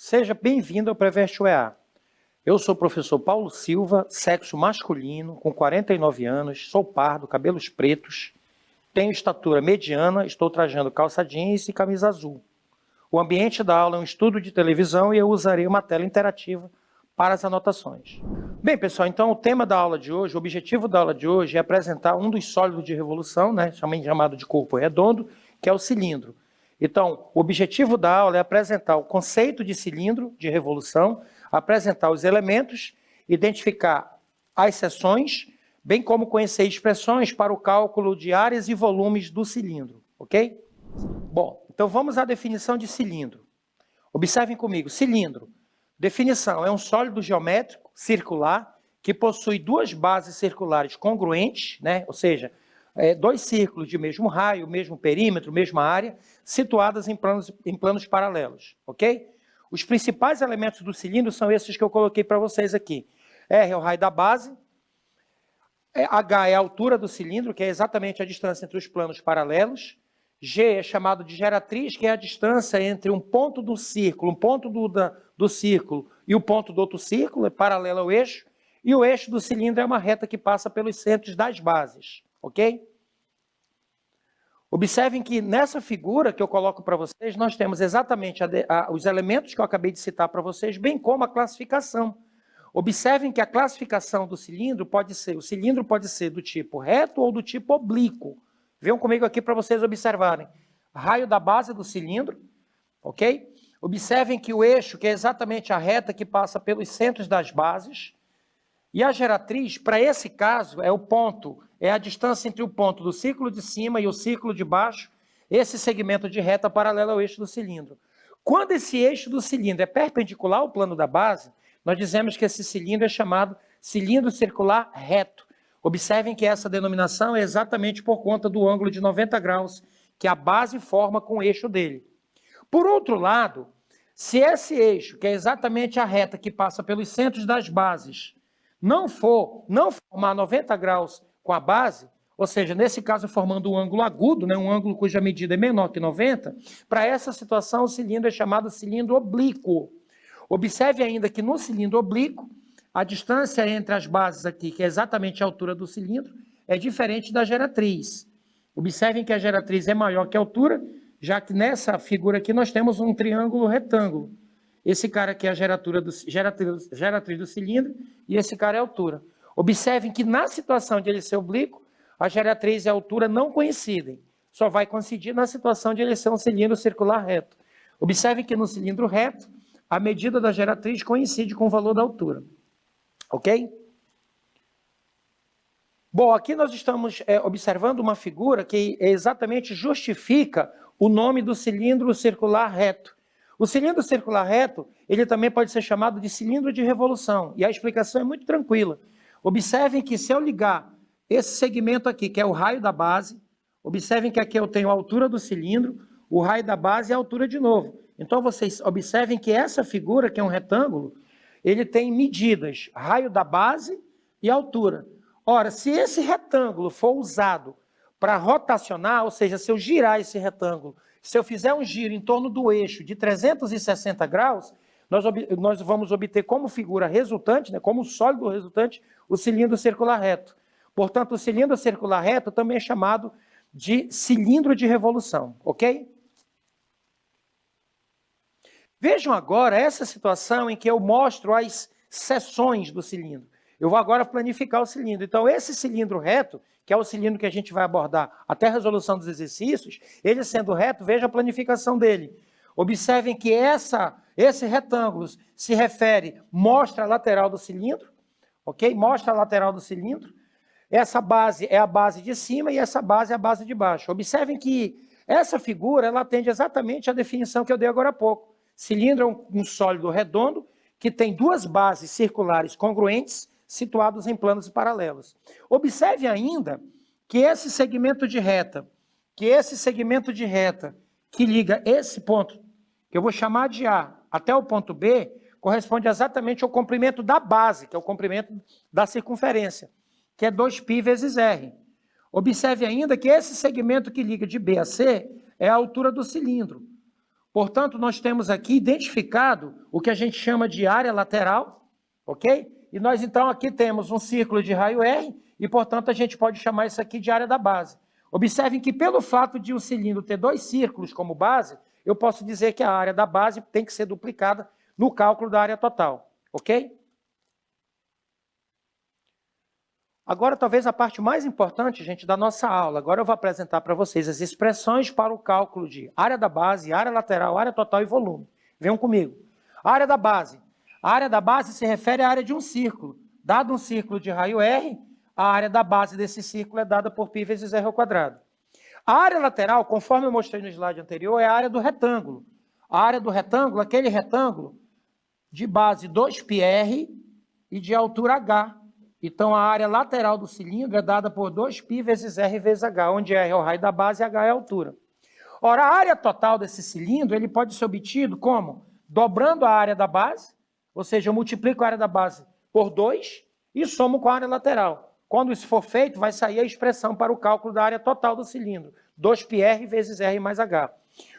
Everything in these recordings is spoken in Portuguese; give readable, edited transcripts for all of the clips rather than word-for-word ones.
Seja bem-vindo ao Preveste UEA. Eu sou o professor Paulo Silva, sexo masculino, com 49 anos, sou pardo, cabelos pretos, tenho estatura mediana, estou trajando calça jeans e camisa azul. O ambiente da aula é um estudo de televisão e eu usarei uma tela interativa para as anotações. Bem, pessoal, então o tema da aula de hoje, o objetivo da aula de hoje é apresentar um dos sólidos de revolução, chamado de corpo redondo, que é o cilindro. Então, o objetivo da aula é apresentar o conceito de cilindro de revolução, apresentar os elementos, identificar as seções, bem como conhecer expressões para o cálculo de áreas e volumes do cilindro, ok? Bom, então vamos à definição de cilindro. Observem comigo, cilindro. Definição, é um sólido geométrico, circular, que possui duas bases circulares congruentes, ou seja, dois círculos de mesmo raio, mesmo perímetro, mesma área, situadas em planos paralelos, ok? Os principais elementos do cilindro são esses que eu coloquei para vocês aqui. R é o raio da base, H é a altura do cilindro, que é exatamente a distância entre os planos paralelos, G é chamado de geratriz, que é a distância entre um ponto do círculo, um ponto do círculo e o ponto do outro círculo, é paralelo ao eixo, e o eixo do cilindro é uma reta que passa pelos centros das bases, ok? Observem que nessa figura que eu coloco para vocês, nós temos exatamente os elementos que eu acabei de citar para vocês, bem como a classificação. Observem que a classificação do cilindro pode ser do tipo reto ou do tipo oblíquo. Venham comigo aqui para vocês observarem. Raio da base do cilindro, ok? Observem que o eixo, que é exatamente a reta que passa pelos centros das bases, e a geratriz, para esse caso, é a distância entre o ponto do círculo de cima e o círculo de baixo, esse segmento de reta paralelo ao eixo do cilindro. Quando esse eixo do cilindro é perpendicular ao plano da base, nós dizemos que esse cilindro é chamado cilindro circular reto. Observem que essa denominação é exatamente por conta do ângulo de 90 graus que a base forma com o eixo dele. Por outro lado, se esse eixo, que é exatamente a reta que passa pelos centros das bases, não formar 90 graus com a base, ou seja, nesse caso formando um ângulo agudo, um ângulo cuja medida é menor que 90, para essa situação o cilindro é chamado cilindro oblíquo. Observe ainda que no cilindro oblíquo, a distância entre as bases aqui, que é exatamente a altura do cilindro, é diferente da geratriz. Observem que a geratriz é maior que a altura, já que nessa figura aqui nós temos um triângulo retângulo. Esse cara aqui é a geratriz do cilindro e esse cara é a altura. Observem que na situação de ele ser oblíquo, a geratriz e a altura não coincidem. Só vai coincidir na situação de ele ser um cilindro circular reto. Observem que no cilindro reto, a medida da geratriz coincide com o valor da altura. Ok? Bom, aqui nós estamos observando uma figura que exatamente justifica o nome do cilindro circular reto. O cilindro circular reto, ele também pode ser chamado de cilindro de revolução, e a explicação é muito tranquila. Observem que se eu ligar esse segmento aqui, que é o raio da base, observem que aqui eu tenho a altura do cilindro, o raio da base e a altura de novo. Então vocês observem que essa figura, que é um retângulo, ele tem medidas, raio da base e altura. Ora, se esse retângulo for usado para rotacionar, ou seja, se eu girar esse retângulo, se eu fizer um giro em torno do eixo de 360 graus, nós vamos obter como figura resultante, como sólido resultante, o cilindro circular reto. Portanto, o cilindro circular reto também é chamado de cilindro de revolução, ok? Vejam agora essa situação em que eu mostro as seções do cilindro. Eu vou agora planificar o cilindro. Então, esse cilindro reto, que é o cilindro que a gente vai abordar até a resolução dos exercícios, ele sendo reto, veja a planificação dele. Observem que esse retângulo mostra a lateral do cilindro, ok? Mostra a lateral do cilindro. Essa base é a base de cima e essa base é a base de baixo. Observem que essa figura, ela atende exatamente à definição que eu dei agora há pouco. Cilindro é um sólido redondo que tem duas bases circulares congruentes situados em planos paralelos. Observe ainda que esse segmento de reta, que liga esse ponto, que eu vou chamar de A, até o ponto B, corresponde exatamente ao comprimento da base, que é o comprimento da circunferência, que é 2π vezes R. Observe ainda que esse segmento que liga de B a C é a altura do cilindro. Portanto, nós temos aqui identificado o que a gente chama de área lateral, ok? E nós, então, aqui temos um círculo de raio R, e, portanto, a gente pode chamar isso aqui de área da base. Observem que, pelo fato de um cilindro ter 2 círculos como base, eu posso dizer que a área da base tem que ser duplicada no cálculo da área total, ok? Agora, talvez a parte mais importante, gente, da nossa aula. Agora eu vou apresentar para vocês as expressões para o cálculo de área da base, área lateral, área total e volume. Venham comigo. Área da base. A área da base se refere à área de um círculo. Dado um círculo de raio R, a área da base desse círculo é dada por π vezes r ao quadrado. A área lateral, conforme eu mostrei no slide anterior, é a área do retângulo. A área do retângulo, aquele retângulo de base 2πr e de altura h. Então, a área lateral do cilindro é dada por 2π vezes r vezes h, onde r é o raio da base e h é a altura. Ora, a área total desse cilindro ele pode ser obtido como? Dobrando a área da base, ou seja, eu multiplico a área da base por 2 e somo com a área lateral. Quando isso for feito, vai sair a expressão para o cálculo da área total do cilindro, 2πr vezes r mais h.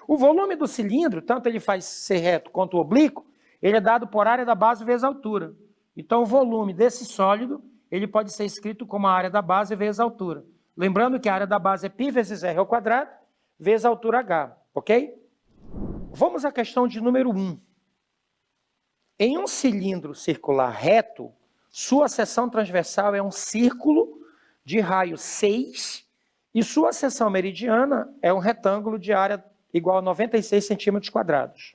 O volume do cilindro, tanto ele faz ser reto quanto oblíquo, ele é dado por área da base vezes altura. Então, o volume desse sólido, ele pode ser escrito como a área da base vezes a altura. Lembrando que a área da base é π vezes r ao quadrado, vezes a altura h, ok? Vamos à questão de número 1. Em um cilindro circular reto, sua seção transversal é um círculo de raio 6 e sua seção meridiana é um retângulo de área igual a 96 centímetros quadrados.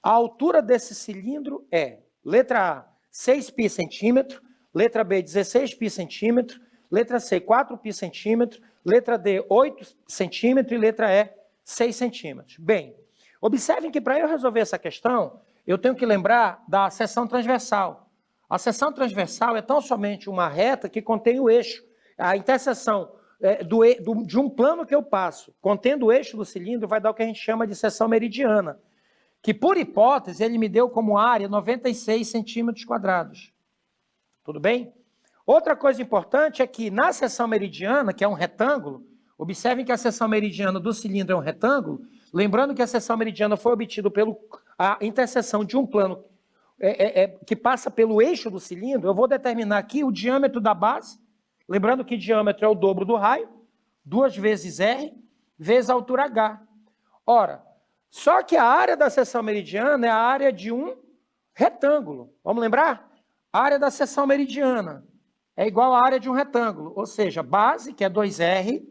A altura desse cilindro é, letra A, 6π centímetro, letra B, 16π centímetro, letra C, 4π centímetro, letra D, 8 centímetros e letra E, 6 centímetros. Bem, observem que para eu resolver essa questão, eu tenho que lembrar da seção transversal. A seção transversal é tão somente uma reta que contém o eixo. A interseção de um plano que eu passo, contendo o eixo do cilindro, vai dar o que a gente chama de seção meridiana, que, por hipótese, ele me deu como área 96 centímetros quadrados. Tudo bem? Outra coisa importante é que, na seção meridiana, que é um retângulo, observem que a seção meridiana do cilindro é um retângulo, lembrando que a seção meridiana foi obtida pela interseção de um plano que passa pelo eixo do cilindro. Eu vou determinar aqui o diâmetro da base, lembrando que diâmetro é o dobro do raio, 2 vezes r, vezes a altura h. Ora, só que a área da seção meridiana é a área de um retângulo. Vamos lembrar? A área da seção meridiana é igual à área de um retângulo, ou seja, base, que é 2r,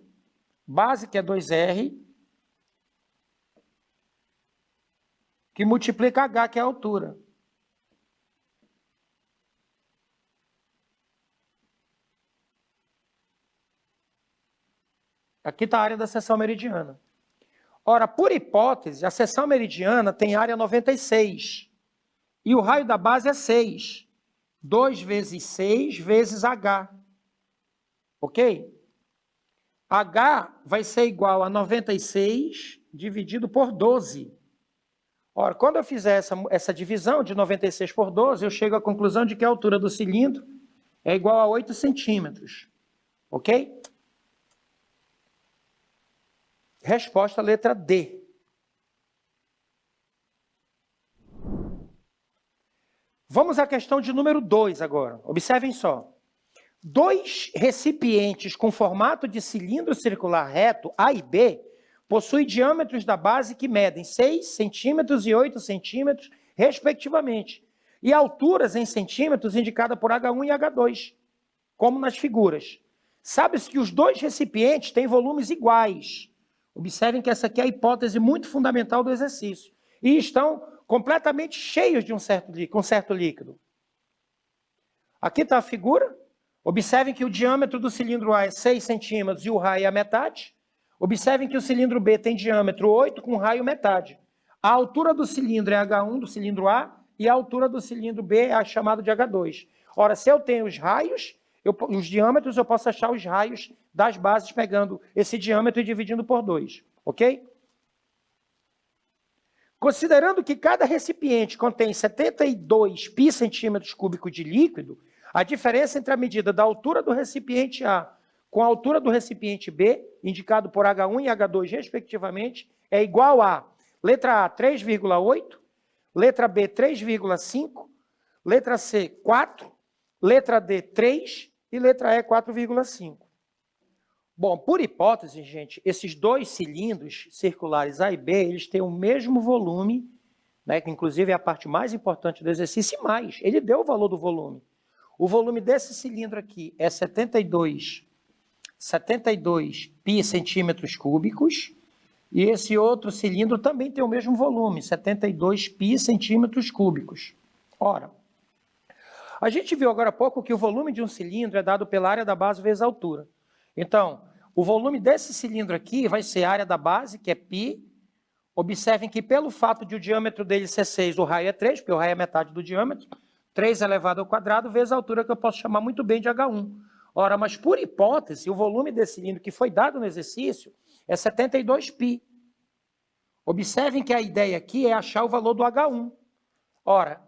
que multiplica h, que é a altura. Aqui está a área da seção meridiana. Ora, por hipótese, a seção meridiana tem área 96 e o raio da base é 6. 2 vezes 6 vezes h. Ok? H vai ser igual a 96 dividido por 12. Ora, quando eu fizer essa divisão de 96 por 12, eu chego à conclusão de que a altura do cilindro é igual a 8 centímetros. Ok? Resposta letra D. Vamos à questão de número 2 agora. Observem só. 2 recipientes com formato de cilindro circular reto, A e B, possuem diâmetros da base que medem 6 centímetros e 8 centímetros, respectivamente, e alturas em centímetros indicada por H1 e H2, como nas figuras. Sabe-se que os 2 recipientes têm volumes iguais. Observem que essa aqui é a hipótese muito fundamental do exercício. E estão completamente cheios de um certo líquido. Aqui está a figura. Observem que o diâmetro do cilindro A é 6 centímetros e o raio é a metade. Observem que o cilindro B tem diâmetro 8 com raio metade. A altura do cilindro é H1 do cilindro A e a altura do cilindro B é a chamada de H2. Ora, se eu tenho os raios, os diâmetros, eu posso achar os raios das bases pegando esse diâmetro e dividindo por 2, ok? Considerando que cada recipiente contém 72 π centímetros cúbicos de líquido, a diferença entre a medida da altura do recipiente A com a altura do recipiente B, indicado por H1 e H2, respectivamente, é igual a letra A, 3,8, letra B, 3,5, letra C, 4, letra D, 3 e letra E, 4,5. Bom, por hipótese, gente, esses dois cilindros circulares A e B, eles têm o mesmo volume, né, que inclusive é a parte mais importante do exercício, e mais, ele deu o valor do volume. O volume desse cilindro aqui é 72 pi centímetros cúbicos, e esse outro cilindro também tem o mesmo volume, 72 pi centímetros cúbicos. Ora, a gente viu agora há pouco que o volume de um cilindro é dado pela área da base vezes a altura. Então, o volume desse cilindro aqui vai ser a área da base, que é π. Observem que pelo fato de o diâmetro dele ser 6, o raio é 3, porque o raio é metade do diâmetro, 3 elevado ao quadrado vezes a altura, que eu posso chamar muito bem de H1. Ora, mas por hipótese, o volume desse cilindro que foi dado no exercício é 72 π. Observem que a ideia aqui é achar o valor do H1. Ora,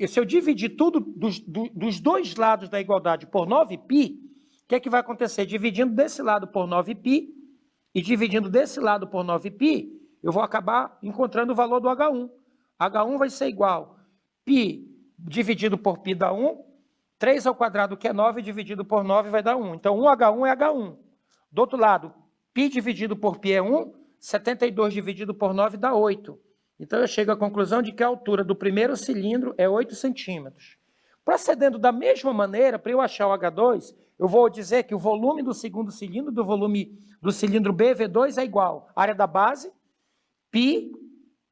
se eu dividir tudo dos dois lados da igualdade por 9π, o que é que vai acontecer? Dividindo desse lado por 9π e dividindo desse lado por 9π, eu vou acabar encontrando o valor do H1. H1 vai ser igual π dividido por π dá 1, 3 ao quadrado, que é 9, dividido por 9 vai dar 1. Então, 1H1 é H1. Do outro lado, π dividido por π é 1, 72 dividido por 9 dá 8. Então, eu chego à conclusão de que a altura do primeiro cilindro é 8 centímetros. Procedendo da mesma maneira, para eu achar o H2, eu vou dizer que o volume do segundo cilindro, do volume do cilindro B, V2, é igual à área da base, π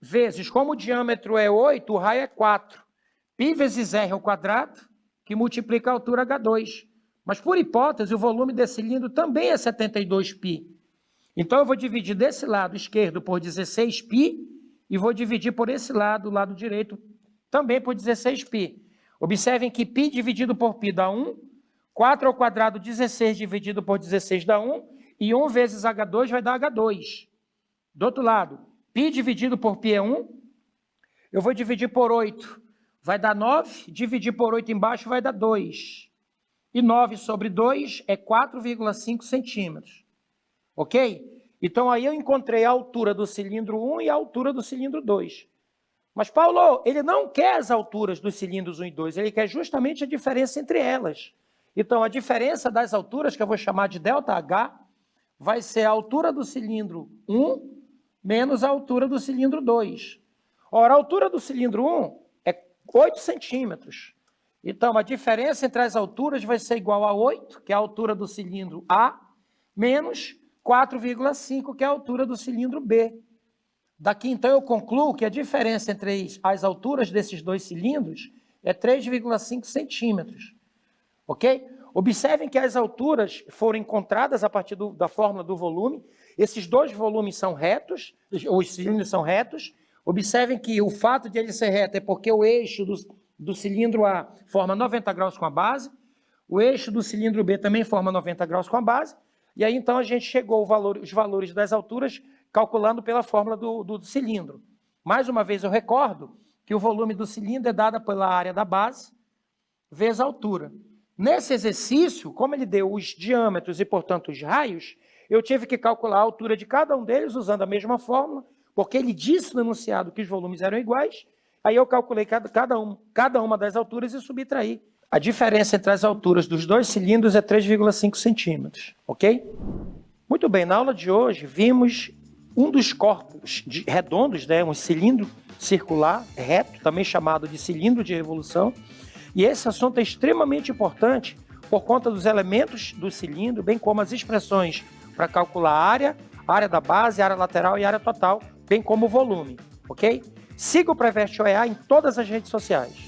vezes, como o diâmetro é 8, o raio é 4. π vezes r ao quadrado, que multiplica a altura H2. Mas, por hipótese, o volume desse cilindro também é 72π. Então, eu vou dividir desse lado esquerdo por 16π e vou dividir por esse lado, o lado direito, também por 16π. Observem que π dividido por π dá 1, 4 ao quadrado, 16 dividido por 16 dá 1, e 1 vezes H2 vai dar H2. Do outro lado, π dividido por π é 1, eu vou dividir por 8, vai dar 9, dividir por 8 embaixo vai dar 2. E 9 sobre 2 é 4,5 centímetros. Ok? Então, aí eu encontrei a altura do cilindro 1 e a altura do cilindro 2. Mas, Paulo, ele não quer as alturas dos cilindros 1 e 2, ele quer justamente a diferença entre elas. Então, a diferença das alturas, que eu vou chamar de ΔH, vai ser a altura do cilindro 1 menos a altura do cilindro 2. Ora, a altura do cilindro 1 é 8 centímetros. Então, a diferença entre as alturas vai ser igual a 8, que é a altura do cilindro A, menos 4,5, que é a altura do cilindro B. Daqui, então, eu concluo que a diferença entre as alturas desses dois cilindros é 3,5 centímetros. Ok? Observem que as alturas foram encontradas a partir da fórmula do volume. Esses dois volumes são retos, os cilindros são retos. Observem que o fato de ele ser reto é porque o eixo do cilindro A forma 90 graus com a base, o eixo do cilindro B também forma 90 graus com a base, e aí então a gente chegou os valores das alturas calculando pela fórmula do cilindro. Mais uma vez eu recordo que o volume do cilindro é dado pela área da base vezes a altura. Nesse exercício, como ele deu os diâmetros e, portanto, os raios, eu tive que calcular a altura de cada um deles usando a mesma fórmula, porque ele disse no enunciado que os volumes eram iguais, aí eu calculei cada uma das alturas e subtraí. A diferença entre as alturas dos dois cilindros é 3,5 centímetros, ok? Muito bem, na aula de hoje vimos um dos corpos redondos, né, um cilindro circular, reto, também chamado de cilindro de revolução, e esse assunto é extremamente importante por conta dos elementos do cilindro, bem como as expressões para calcular a área da base, área lateral e área total, bem como o volume, ok? Siga o Preveste OEA em todas as redes sociais.